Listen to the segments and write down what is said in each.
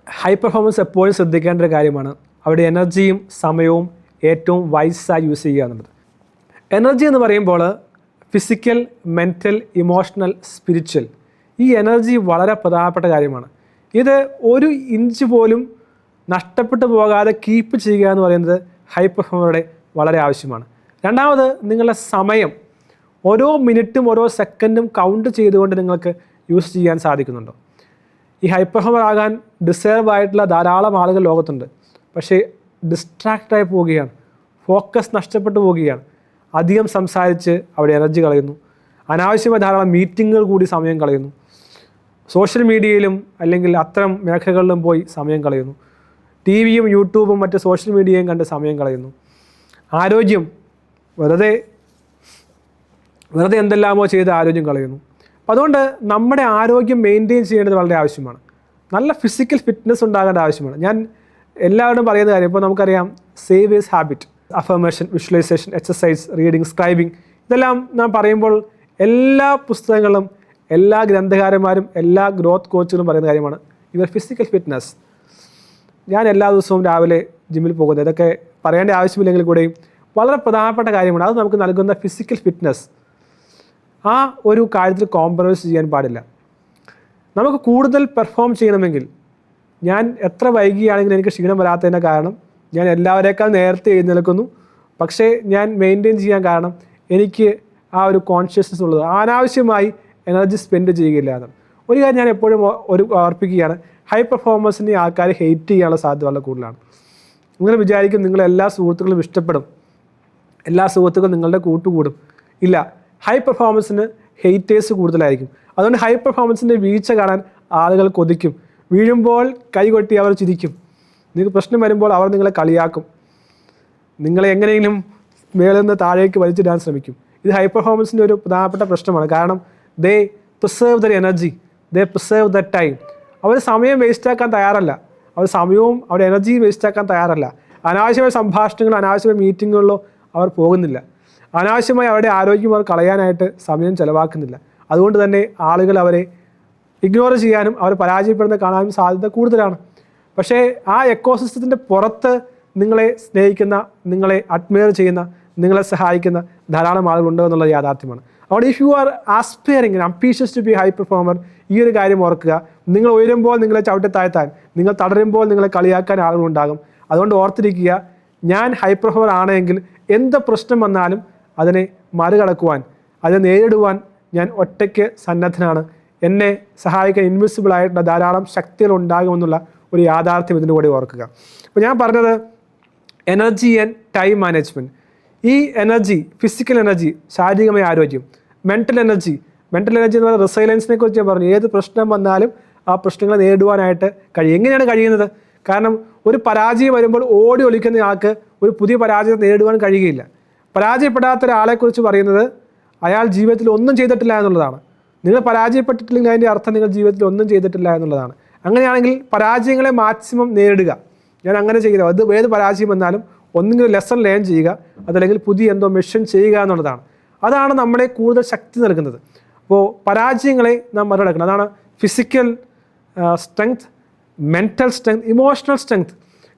High performance എപ്പോഴും ശ്രദ്ധിക്കേണ്ട ഒരു കാര്യമാണ്. അവിടെ എനർജിയും സമയവും ഏറ്റവും വൈസായി യൂസ് ചെയ്യുക എന്നുള്ളത്. എനർജി എന്ന് പറയുമ്പോൾ ഫിസിക്കൽ, മെൻ്റൽ, ഇമോഷണൽ, സ്പിരിച്വൽ, ഈ എനർജി വളരെ പ്രധാനപ്പെട്ട കാര്യമാണ്. ഇത് ഒരു ഇഞ്ച് പോലും നഷ്ടപ്പെട്ടു പോകാതെ കീപ്പ് ചെയ്യുക എന്ന് പറയുന്നത് ഹൈ പെർഫോമറുടെ വളരെ ആവശ്യമാണ്. രണ്ടാമത്, നിങ്ങളുടെ സമയം ഓരോ മിനിറ്റും ഓരോ സെക്കൻഡും കൗണ്ട് ചെയ്തുകൊണ്ട് നിങ്ങൾക്ക് യൂസ് ചെയ്യാൻ സാധിക്കുന്നുണ്ടോ? ഈ ഹൈ പെർഫോമർ ആകാൻ ഡിസേർവ് ആയിട്ടുള്ള ധാരാളം ആളുകൾ ലോകത്തുണ്ട്. പക്ഷേ ഡിസ്ട്രാക്റ്റായി പോവുകയാണ്, ഫോക്കസ് നഷ്ടപ്പെട്ടു പോവുകയാണ്, അധികം സംസാരിച്ച് അവിടെ എനർജി കളയുന്നു, അനാവശ്യമായ ധാരാളം മീറ്റിങ്ങുകൾ കൂടി സമയം കളയുന്നു, സോഷ്യൽ മീഡിയയിലും അല്ലെങ്കിൽ അത്തരം മേഖലകളിലും പോയി സമയം കളയുന്നു, ടി വിയും യൂട്യൂബും മറ്റ് സോഷ്യൽ മീഡിയയും കണ്ട് സമയം കളയുന്നു, ആരോഗ്യം വെറുതെ എന്തെല്ലാമോ ചെയ്ത് ആരോഗ്യം കളയുന്നു. അപ്പോൾ അതുകൊണ്ട് നമ്മുടെ ആരോഗ്യം മെയിൻറ്റെയിൻ ചെയ്യേണ്ടത് വളരെ ആവശ്യമാണ്. നല്ല ഫിസിക്കൽ ഫിറ്റ്നസ് ഉണ്ടാകേണ്ട ആവശ്യമാണ്. ഞാൻ എല്ലാവരും പറയുന്ന കാര്യം, ഇപ്പോൾ നമുക്കറിയാം സേവ് ഈസ് habit, affirmation, visualisation, exercise, reading, scribing, ഇതെല്ലാം നാം പറയുമ്പോൾ എല്ലാ പുസ്തകങ്ങളും എല്ലാ ഗ്രന്ഥകാരന്മാരും എല്ലാ ഗ്രോത്ത് കോച്ചുകളും പറയുന്ന കാര്യമാണ് യുവർ ഫിസിക്കൽ ഫിറ്റ്നസ്. ഞാൻ എല്ലാ ദിവസവും രാവിലെ ജിമ്മിൽ പോകുന്നത്, ഇതൊക്കെ പറയേണ്ട ആവശ്യമില്ലെങ്കിൽ കൂടെയും വളരെ പ്രധാനപ്പെട്ട കാര്യമാണ്. അത് നമുക്ക് നൽകുന്ന ഫിസിക്കൽ ഫിറ്റ്നസ്, ആ ഒരു കാര്യത്തിൽ കോംപ്രമൈസ് ചെയ്യാൻ പാടില്ല. നമുക്ക് കൂടുതൽ പെർഫോം ചെയ്യണമെങ്കിൽ, ഞാൻ എത്ര വൈകിയാണെങ്കിലും എനിക്ക് ക്ഷീണം വരാത്തതിൻ്റെ കാരണം ഞാൻ എല്ലാവരേക്കാൾ നേരത്തെ എഴുന്നേൽക്കുന്നു, പക്ഷേ ഞാൻ മെയിൻറ്റെയിൻ ചെയ്യാൻ കാരണം എനിക്ക് ആ ഒരു കോൺഷ്യസ്നസ് ഉള്ളത്, അനാവശ്യമായി എനർജി സ്പെൻഡ് ചെയ്യുകയില്ല എന്നാണ്. ഒരു കാര്യം ഞാൻ എപ്പോഴും ഓർപ്പിക്കുകയാണ്, ഹൈ പെർഫോമൻസിൻ്റെ ആൾക്കാർ ഹെയ്റ്റ് ചെയ്യാനുള്ള സാധ്യത വളരെ കൂടുതലാണ്. നിങ്ങൾ വിചാരിക്കും നിങ്ങളെല്ലാ സുഹൃത്തുക്കളും ഇഷ്ടപ്പെടും, എല്ലാ സുഹൃത്തുക്കളും നിങ്ങളുടെ കൂട്ടുകൂടും. ഇല്ല, ഹൈ പെർഫോമൻസിന് ഹെയ്റ്റേഴ്സ് കൂടുതലായിരിക്കും. അതുകൊണ്ട് ഹൈ പെർഫോമൻസിൻ്റെ വീഴ്ച കാണാൻ ആളുകൾ കൊതിക്കും. വീഴുമ്പോൾ കൈകൊട്ടി അവർ ചിരിക്കും. നിങ്ങൾക്ക് പ്രശ്നം വരുമ്പോൾ അവർ നിങ്ങളെ കളിയാക്കും, നിങ്ങളെ എങ്ങനെയെങ്കിലും മേളിൽ നിന്ന് താഴേക്ക് വലിച്ചിടാൻ ശ്രമിക്കും. ഇത് ഹൈ പെർഫോമൻസിൻ്റെ ഒരു പ്രധാനപ്പെട്ട പ്രശ്നമാണ്. കാരണം they preserve their energy, they preserve the time. അവർ സമയം വേസ്റ്റാക്കാൻ തയ്യാറല്ല, അവർ സമയവും അവരുടെ എനർജിയും വേസ്റ്റാക്കാൻ തയ്യാറല്ല. അനാവശ്യമായ സംഭാഷണങ്ങളോ അനാവശ്യമായ മീറ്റിങ്ങുകളിലോ അവർ പോകുന്നില്ല. അനാവശ്യമായി അവരുടെ ആരോഗ്യം അവർ കളയാനായിട്ട് സമയം ചിലവാക്കുന്നില്ല. അതുകൊണ്ട് തന്നെ ആളുകൾ അവരെ ഇഗ്നോർ ചെയ്യാനും അവർ പരാജയപ്പെടുന്നത് കാണാനും സാധ്യത കൂടുതലാണ്. പക്ഷേ ആ എക്കോസിസ്റ്റത്തിൻ്റെ പുറത്ത് നിങ്ങളെ സ്നേഹിക്കുന്ന, നിങ്ങളെ അഡ്മയർ ചെയ്യുന്ന, നിങ്ങളെ സഹായിക്കുന്ന ധാരാളം ആളുകളുണ്ട് എന്നുള്ളത് യാഥാർത്ഥ്യമാണ്. അതുകൊണ്ട് if you are aspiring ambitious to be high performer, ഈ ഒരു കാര്യം ഓർക്കുക. നിങ്ങൾ ഉയരുമ്പോൾ നിങ്ങളെ ചവിട്ടി താഴ്ത്താൻ, നിങ്ങൾ തളരുമ്പോൾ നിങ്ങളെ കളിയാക്കാൻ ആളുകളുണ്ടാകും. അതുകൊണ്ട് ഓർത്തിരിക്കുക, ഞാൻ ഹൈ പെർഫോമർ ആണെങ്കിൽ എന്ത് പ്രശ്നം വന്നാലും അതിനെ മറികടക്കുവാൻ, അതിനെ നേരിടുവാൻ ഞാൻ ഒറ്റയ്ക്ക് സന്നദ്ധനാണ്. എന്നെ സഹായിക്കാൻ ഇൻവിസിബിൾ ആയിട്ടുള്ള ധാരാളം ശക്തികൾ ഉണ്ടാകുമെന്നുള്ള ഒരു യാഥാർത്ഥ്യം ഇതിൻ്റെ കൂടെ ഓർക്കുക. അപ്പോൾ ഞാൻ പറഞ്ഞത് എനർജി ആൻഡ് ടൈം മാനേജ്മെൻറ്റ്. ഈ എനർജി, ഫിസിക്കൽ എനർജി, ശാരീരികമായ ആരോഗ്യം, മെൻ്റൽ എനർജി എന്ന് പറയുന്നത് റിസൈലൻസിനെ കുറിച്ച് ഞാൻ പറഞ്ഞു. ഏത് പ്രശ്നം വന്നാലും ആ പ്രശ്നങ്ങളെ നേരിടുവാനായിട്ട് കഴിയും. എങ്ങനെയാണ് കഴിയുന്നത്? കാരണം ഒരു പരാജയം വരുമ്പോൾ ഓടി ഒളിക്കുന്ന ആൾക്ക് ഒരു പുതിയ പരാജയം നേരിടുവാൻ കഴിയുകയില്ല. പരാജയപ്പെടാത്ത ഒരാളെക്കുറിച്ച് പറയുന്നത് അയാൾ ജീവിതത്തിൽ ഒന്നും ചെയ്തിട്ടില്ല എന്നുള്ളതാണ്. നിങ്ങൾ പരാജയപ്പെട്ടിട്ടില്ലെങ്കിൽ അതിൻ്റെ അർത്ഥം നിങ്ങൾ ജീവിതത്തിൽ ഒന്നും ചെയ്തിട്ടില്ല എന്നുള്ളതാണ്. അങ്ങനെയാണെങ്കിൽ പരാജയങ്ങളെ മാക്സിമം നേരിടുക. ഞാൻ അങ്ങനെ ചെയ്യുക, അത് ഏത് പരാജയം വന്നാലും ഒന്നെങ്കിലും ലെസൺ ലേൺ ചെയ്യുക, അതല്ലെങ്കിൽ പുതിയ എന്തോ മിഷൻ ചെയ്യുക എന്നുള്ളതാണ്. അതാണ് നമ്മളെ കൂടുതൽ ശക്തി നൽകുന്നത്. അപ്പോൾ പരാജയങ്ങളെ നാം മറികടക്കണം. അതാണ് physical strength, mental strength, emotional strength.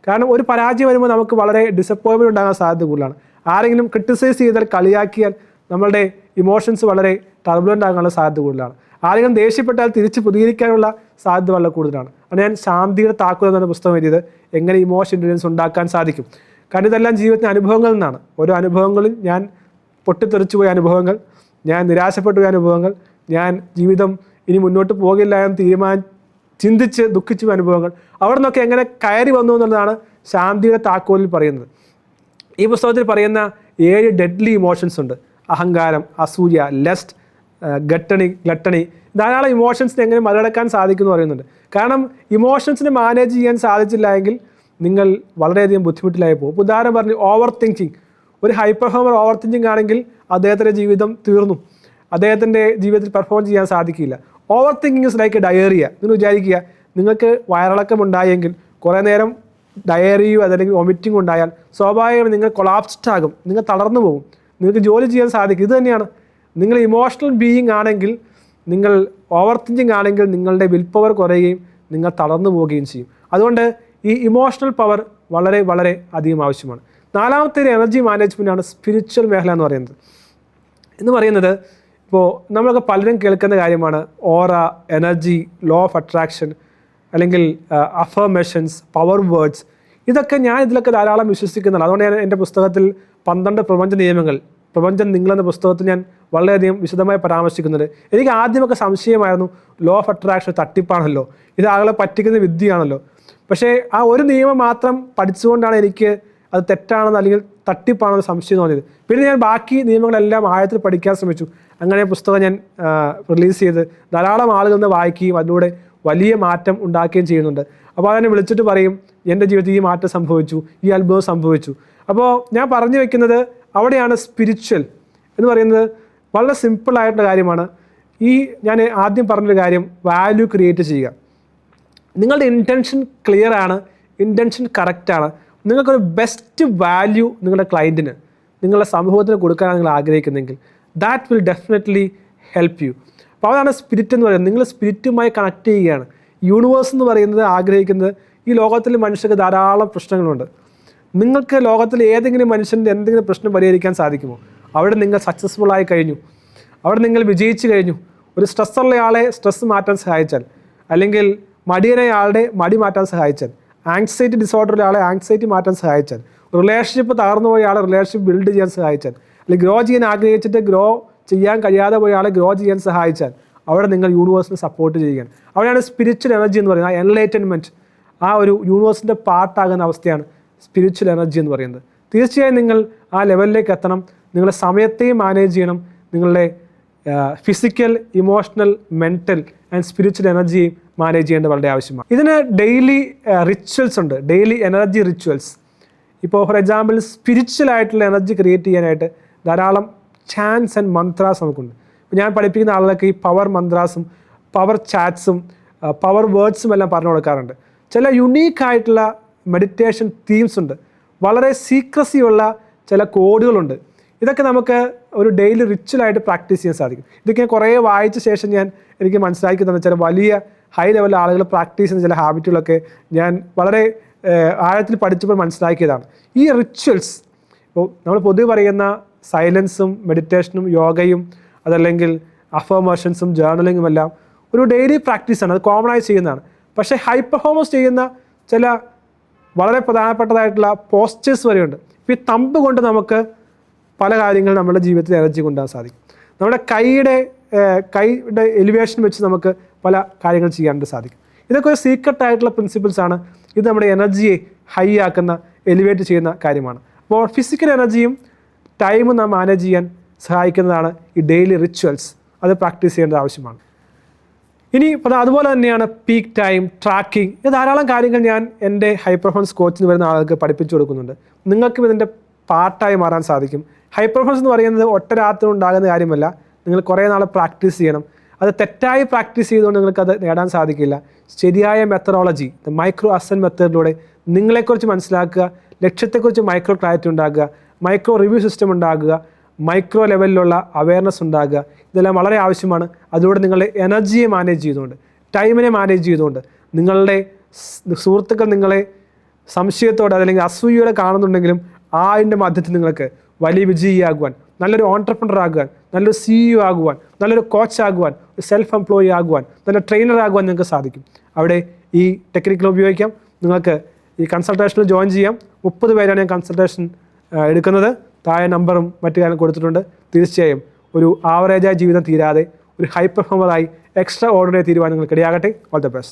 കാരണം ഒരു പരാജയം വരുമ്പോൾ നമുക്ക് വളരെ ഡിസപ്പോയിൻമെൻറ്റ് ഉണ്ടാകാൻ സാധ്യത കൂടുതലാണ്. ആരെങ്കിലും ക്രിട്ടിസൈസ് ചെയ്താൽ, കളിയാക്കിയാൽ നമ്മളുടെ ഇമോഷൻസ് വളരെ ടർബുലൻ്റ് ആകാനുള്ള സാധ്യത കൂടുതലാണ്. ആരെങ്കിലും ദേഷ്യപ്പെട്ടാൽ തിരിച്ച് പ്രതികരിക്കാനുള്ള സാധ്യത വളരെ കൂടുതലാണ്. അത് ഞാൻ ശാന്തിയുടെ താക്കോൽ എന്ന പുസ്തകം എഴുതിയത് എങ്ങനെ ഇമോഷൻ ഇൻ്റലിജൻസ് ഉണ്ടാക്കാൻ സാധിക്കും. കാരണം ഇതെല്ലാം ജീവിതത്തിൻ്റെ അനുഭവങ്ങളിൽ നിന്നാണ്. ഓരോ അനുഭവങ്ങളിൽ ഞാൻ പൊട്ടിത്തെറിച്ചു പോയ അനുഭവങ്ങൾ, ഞാൻ നിരാശപ്പെട്ടു പോയ അനുഭവങ്ങൾ, ഞാൻ ജീവിതം ഇനി മുന്നോട്ട് പോകില്ല എന്ന് ചിന്തിച്ച് ദുഃഖിച്ചു പോയ അനുഭവങ്ങൾ, അവിടെ നിന്നൊക്കെ എങ്ങനെ കയറി വന്നു എന്നുള്ളതാണ് ശാന്തിയുടെ താക്കോലിൽ പറയുന്നത്. ഈ പുസ്തകത്തിൽ പറയുന്ന 7 ഡെഡ്ലി ഇമോഷൻസ് ഉണ്ട്. അഹങ്കാരം, അസൂയ, ലസ്റ്റ്, ഗ്ലട്ടണി, ധാരാളം ഇമോഷൻസിനെ എങ്ങനെ മറികടക്കാൻ സാധിക്കും എന്ന് പറയുന്നുണ്ട്. കാരണം ഇമോഷൻസിനെ മാനേജ് ചെയ്യാൻ സാധിച്ചില്ല എങ്കിൽ നിങ്ങൾ വളരെയധികം ബുദ്ധിമുട്ടിലായി പോകും. ഉദാഹരണം പറഞ്ഞ് ഓവർ തിങ്കിങ്. ഒരു ഹൈ പെർഫോമർ ഓവർ തിങ്കിങ് ആണെങ്കിൽ അദ്ദേഹത്തിൻ്റെ ജീവിതം തീർന്നു, അദ്ദേഹത്തിൻ്റെ ജീവിതത്തിൽ പെർഫോം ചെയ്യാൻ സാധിക്കില്ല. Over thinking is like A diarrhoea. നിങ്ങൾ വിചാരിക്കുക, നിങ്ങൾക്ക് വയറിളക്കം ഉണ്ടായെങ്കിൽ കുറേ നേരം ഡയറിയോ അതല്ലെങ്കിൽ വൊമിറ്റിംഗ് ഉണ്ടായാൽ സ്വാഭാവികമായി നിങ്ങൾ കൊളാപ്സ്ഡ് ആകും, നിങ്ങൾ തളർന്നു പോകും, നിങ്ങൾക്ക് ജോലി ചെയ്യാൻ സാധിക്കും. ഇത് തന്നെയാണ്, നിങ്ങൾ ഇമോഷണൽ ബീയിങ് ആണെങ്കിൽ, നിങ്ങൾ ഓവർ തിങ്കിങ് ആണെങ്കിൽ നിങ്ങളുടെ വിൽ പവർ കുറയുകയും നിങ്ങൾ തളർന്നു പോവുകയും ചെയ്യും. അതുകൊണ്ട് ഈ ഇമോഷണൽ പവർ വളരെ വളരെ അധികം ആവശ്യമാണ്. നാലാമത്തെ ഒരു എനർജി മാനേജ്മെൻറ്റാണ് സ്പിരിച്വൽ മേഖല എന്ന് പറയുന്നത്. ഇപ്പോൾ നമ്മളൊക്കെ പലരും കേൾക്കുന്ന കാര്യമാണ് ഓറ, എനർജി, ലോ ഓഫ് അട്രാക്ഷൻ, അല്ലെങ്കിൽ അഫർമേഷൻസ്, പവർ വേർഡ്സ്. ഇതൊക്കെ ഞാൻ ഇതിലൊക്കെ ധാരാളം വിശ്വസിക്കുന്നുണ്ട്. അതുകൊണ്ട് ഞാൻ എൻ്റെ പുസ്തകത്തിൽ 12 പ്രപഞ്ച നിയമങ്ങൾ, പ്രപഞ്ചം നിങ്ങളെന്ന പുസ്തകത്തിൽ ഞാൻ വളരെയധികം വിശദമായി പരാമർശിക്കുന്നുണ്ട്. എനിക്ക് ആദ്യമൊക്കെ സംശയമായിരുന്നു, ലോ ഓഫ് അട്രാക്ഷൻ തട്ടിപ്പാണല്ലോ, ഇത് ആളുകളെ പറ്റിക്കുന്ന വിദ്യയാണല്ലോ. പക്ഷേ ആ ഒരു നിയമം മാത്രം പഠിച്ചുകൊണ്ടാണ് എനിക്ക് അത് തെറ്റാണെന്ന് അല്ലെങ്കിൽ തട്ടിപ്പാണെന്ന് സംശയം തോന്നിയത്. പിന്നെ ഞാൻ ബാക്കി നിയമങ്ങളെല്ലാം ആഴത്തിൽ പഠിക്കാൻ ശ്രമിച്ചു. അങ്ങനെ പുസ്തകം ഞാൻ റിലീസ് ചെയ്ത് ധാരാളം ആളുകൾ നിന്ന് വായിക്കുകയും അതിലൂടെ വലിയ മാറ്റം ഉണ്ടാക്കുകയും ചെയ്യുന്നുണ്ട്. അപ്പോൾ അതിനെ വിളിച്ചിട്ട് പറയും, എൻ്റെ ജീവിതത്തിൽ ഈ മാറ്റം സംഭവിച്ചു, ഈ അത്ഭുതം സംഭവിച്ചു. അപ്പോൾ ഞാൻ പറഞ്ഞു വെക്കുന്നത് അവിടെയാണ് സ്പിരിച്വൽ എന്ന് പറയുന്നത്. വളരെ സിമ്പിളായിട്ടുള്ള കാര്യമാണ്. ഞാൻ ആദ്യം പറഞ്ഞൊരു കാര്യം, വാല്യൂ ക്രിയേറ്റ് ചെയ്യുക. നിങ്ങളുടെ ഇൻറ്റൻഷൻ ക്ലിയർ ആണ്, ഇൻറ്റൻഷൻ കറക്റ്റാണ്. നിങ്ങൾക്കൊരു ബെസ്റ്റ് വാല്യൂ നിങ്ങളുടെ ക്ലയൻറ്റിന്, നിങ്ങളുടെ സമൂഹത്തിന് കൊടുക്കാനാണ് നിങ്ങൾ ആഗ്രഹിക്കുന്നതെങ്കിൽ that will definitely help you. അപ്പോൾ അതാണ് സ്പിരിറ്റ് എന്ന് പറയുന്നത്. നിങ്ങൾ സ്പിരിറ്റുമായി കണക്ട് ചെയ്യുകയാണ്. യൂണിവേഴ്സ് എന്ന് പറയുന്നത് ആഗ്രഹിക്കുന്നത്, ഈ ലോകത്തിൽ മനുഷ്യർക്ക് ധാരാളം പ്രശ്നങ്ങളുണ്ട്. നിങ്ങൾക്ക് ലോകത്തിൽ ഏതെങ്കിലും മനുഷ്യൻ്റെ എന്തെങ്കിലും പ്രശ്നം പരിഹരിക്കാൻ സാധിക്കുമോ? അവിടെ നിങ്ങൾ സക്സസ്ഫുൾ ആയി കഴിഞ്ഞു, അവിടെ നിങ്ങൾ വിജയിച്ചു കഴിഞ്ഞു. ഒരു സ്ട്രെസ്സുള്ള ആളെ സ്ട്രെസ്സ് മാറ്റാൻ സഹായിച്ചാൽ, അല്ലെങ്കിൽ മടിയനായ ആളുടെ മടി മാറ്റാൻ സഹായിച്ചാൽ, ആങ്സൈറ്റി ഡിസോർഡറുള്ള ആളെ ആങ്സൈറ്റി മാറ്റാൻ സഹായിച്ചാൽ, റിലേഷൻഷിപ്പ് തകർന്നു പോയ ആളെ റിലേഷൻഷിപ്പ് ബിൽഡ് ചെയ്യാൻ സഹായിച്ചാൽ, അല്ലെങ്കിൽ ഗ്രോ ചെയ്യാൻ ആഗ്രഹിച്ചിട്ട് ഗ്രോ ചെയ്യാൻ കഴിയാതെ പോയ ആളെ ഗ്രോ ചെയ്യാൻ സഹായിച്ചാൽ, അവിടെ നിങ്ങൾ യൂണിവേഴ്സിനെ സപ്പോർട്ട് ചെയ്യുകയാണ്. അവിടെയാണ് സ്പിരിച്വൽ എനർജി എന്ന് പറയുന്നത്. ആ എൻലൈറ്റൻമെൻറ്റ്, ആ ഒരു യൂണിവേഴ്സിൻ്റെ പാർട്ടാകുന്ന അവസ്ഥയാണ് സ്പിരിച്വൽ എനർജി എന്ന് പറയുന്നത്. തീർച്ചയായും നിങ്ങൾ ആ ലെവലിലേക്ക് എത്തണം. നിങ്ങളുടെ സമയത്തെയും മാനേജ് ചെയ്യണം, നിങ്ങളുടെ physical, emotional, mental and spiritual എനർജിയും മാനേജ് ചെയ്യേണ്ടത് വളരെ ആവശ്യമാണ്. ഇതിന് ഡെയിലി റിച്വൽസ് ഉണ്ട്, ഡെയിലി എനർജി റിച്വൽസ്. ഇപ്പോൾ ഫോർ എക്സാമ്പിൾ സ്പിരിച്വൽ ആയിട്ടുള്ള എനർജി ക്രിയേറ്റ് ചെയ്യാനായിട്ട് ധാരാളം ചാൻസ് ആൻഡ് മന്ത്രാസ് നമുക്കുണ്ട്. ഇപ്പോൾ ഞാൻ പഠിപ്പിക്കുന്ന ആളുകൾക്ക് ഈ പവർ മന്ത്രാസും പവർ ചാറ്റ്സും പവർ വേർഡ്സും എല്ലാം പറഞ്ഞു കൊടുക്കാറുണ്ട്. ചില യുണീക്കായിട്ടുള്ള മെഡിറ്റേഷൻ തീംസ് ഉണ്ട്, വളരെ സീക്രസിയുള്ള ചില കോഡുകളുണ്ട്. ഇതൊക്കെ നമുക്ക് ഒരു ഡെയിലി റിച്വലായിട്ട് പ്രാക്ടീസ് ചെയ്യാൻ സാധിക്കും. ഇതൊക്കെ കുറേ വായിച്ച ശേഷം എനിക്ക് മനസ്സിലാക്കി തന്നെ ചില വലിയ ഹൈ ലെവൽ ആളുകൾ പ്രാക്ടീസ് ചെയ്യുന്ന ചില ഹാബിറ്റുകളൊക്കെ ഞാൻ വളരെ ആഴത്തിൽ പഠിച്ചപ്പോൾ മനസ്സിലാക്കിയതാണ്. ഈ റിച്വൽസ്, ഇപ്പോൾ നമ്മൾ പൊതുവെ പറയുന്ന സൈലൻസും മെഡിറ്റേഷനും യോഗയും അതല്ലെങ്കിൽ അഫർമേഷൻസും ജേർണലിങ്ങും എല്ലാം ഒരു ഡെയിലി പ്രാക്ടീസാണ്, അത് കോമൺ ആയി ചെയ്യുന്നതാണ്. പക്ഷേ ഹൈ പെർഫോമൻസ് ചെയ്യുന്ന ചില വളരെ പ്രധാനപ്പെട്ടതായിട്ടുള്ള പോസ്റ്റേഴ്സ് വരെയുണ്ട്. ഇപ്പോൾ ഈ തമ്പ് കൊണ്ട് നമുക്ക് പല കാര്യങ്ങളും നമ്മുടെ ജീവിതത്തിൽ എനർജി കൊണ്ടുവരാൻ സാധിക്കും. നമ്മുടെ കൈയുടെ എലിവേഷൻ വെച്ച് നമുക്ക് പല കാര്യങ്ങൾ ചെയ്യാനായിട്ട് സാധിക്കും. ഇതൊക്കെ ഒരു സീക്രട്ട് ആയിട്ടുള്ള പ്രിൻസിപ്പിൾസാണ്. ഇത് നമ്മുടെ എനർജിയെ ഹൈ ആക്കുന്ന, എലിവേറ്റ് ചെയ്യുന്ന കാര്യമാണ്. അപ്പോൾ ഫിസിക്കൽ എനർജിയും ടൈമും നാം മാനേജ് ചെയ്യാൻ സഹായിക്കുന്നതാണ് ഈ ഡെയിലി റിച്വൽസ്. അത് പ്രാക്ടീസ് ചെയ്യേണ്ടത് ആവശ്യമാണ്. ഇനി അതുപോലെ തന്നെയാണ് പീക്ക് ടൈം, ട്രാക്കിംഗ്. ഇത് ധാരാളം കാര്യങ്ങൾ ഞാൻ എൻ്റെ ഹൈ പെർഫോമൻസ് കോച്ചിന് വരുന്ന ആളുകൾക്ക് പഠിപ്പിച്ചു കൊടുക്കുന്നുണ്ട്. നിങ്ങൾക്കും ഇതിൻ്റെ പാർട്ടായി മാറാൻ സാധിക്കും. ഹൈ പെർഫോമൻസ് എന്ന് പറയുന്നത് ഒറ്റ രാത്രി ഉണ്ടാകുന്ന കാര്യമല്ല. നിങ്ങൾ കുറേ നാൾ പ്രാക്ടീസ് ചെയ്യണം. അത് തെറ്റായി പ്രാക്ടീസ് ചെയ്തുകൊണ്ട് നിങ്ങൾക്കത് നേടാൻ സാധിക്കില്ല. ശരിയായ മെത്തഡോളജി, മൈക്രോ അസെന്റ് മെത്തേഡിലൂടെ നിങ്ങളെക്കുറിച്ച് മനസ്സിലാക്കുക, ലക്ഷ്യത്തെക്കുറിച്ച് മൈക്രോ ക്ലാരിറ്റി ഉണ്ടാക്കുക, മൈക്രോ റിവ്യൂ സിസ്റ്റം ഉണ്ടാക്കുക, മൈക്രോ ലെവലിലുള്ള അവയർനെസ് ഉണ്ടാകുക. ഇതെല്ലാം വളരെ ആവശ്യമാണ്. അതിലൂടെ നിങ്ങളുടെ എനർജിയെ മാനേജ് ചെയ്തുകൊണ്ട്, ടൈമിനെ മാനേജ് ചെയ്തുകൊണ്ട്, നിങ്ങളുടെ സുഹൃത്തുക്കൾ നിങ്ങളെ സംശയത്തോടെ അല്ലെങ്കിൽ അസൂയയോടെ കാണുന്നുണ്ടെങ്കിലും അതിൻ്റെ മധ്യത്തിൽ നിങ്ങൾക്ക് വലിയ വിജയിയാകുവാൻ, നല്ലൊരു ഓൺട്രപ്രണർ ആകുവാൻ, നല്ലൊരു CEO ആകുവാൻ, നല്ലൊരു കോച്ച് ആകുവാൻ, ഒരു സെൽഫ് എംപ്ലോയി ആകുവാൻ, നല്ല ട്രെയിനർ ആകുവാൻ നിങ്ങൾക്ക് സാധിക്കും. അവിടെ ഈ ടെക്നിക്കൽ ഉപയോഗിക്കാം. നിങ്ങൾക്ക് ഈ കൺസൾട്ടേഷനിൽ ജോയിൻ ചെയ്യാം. 30 പേരാണ് ഞാൻ കൺസൾട്ടേഷൻ എടുക്കുന്നത്. താഴെ നമ്പറും മറ്റു കാര്യങ്ങളും കൊടുത്തിട്ടുണ്ട്. തീർച്ചയായും ഒരു ആവറേജായ ജീവിതം തീരാതെ ഒരു ഹൈ പെർഫോമറായി എക്സ്ട്രാ ഓർഡിനറി തീരുവാൻ നിങ്ങൾക്ക് ഇടയാകട്ടെ. All the best.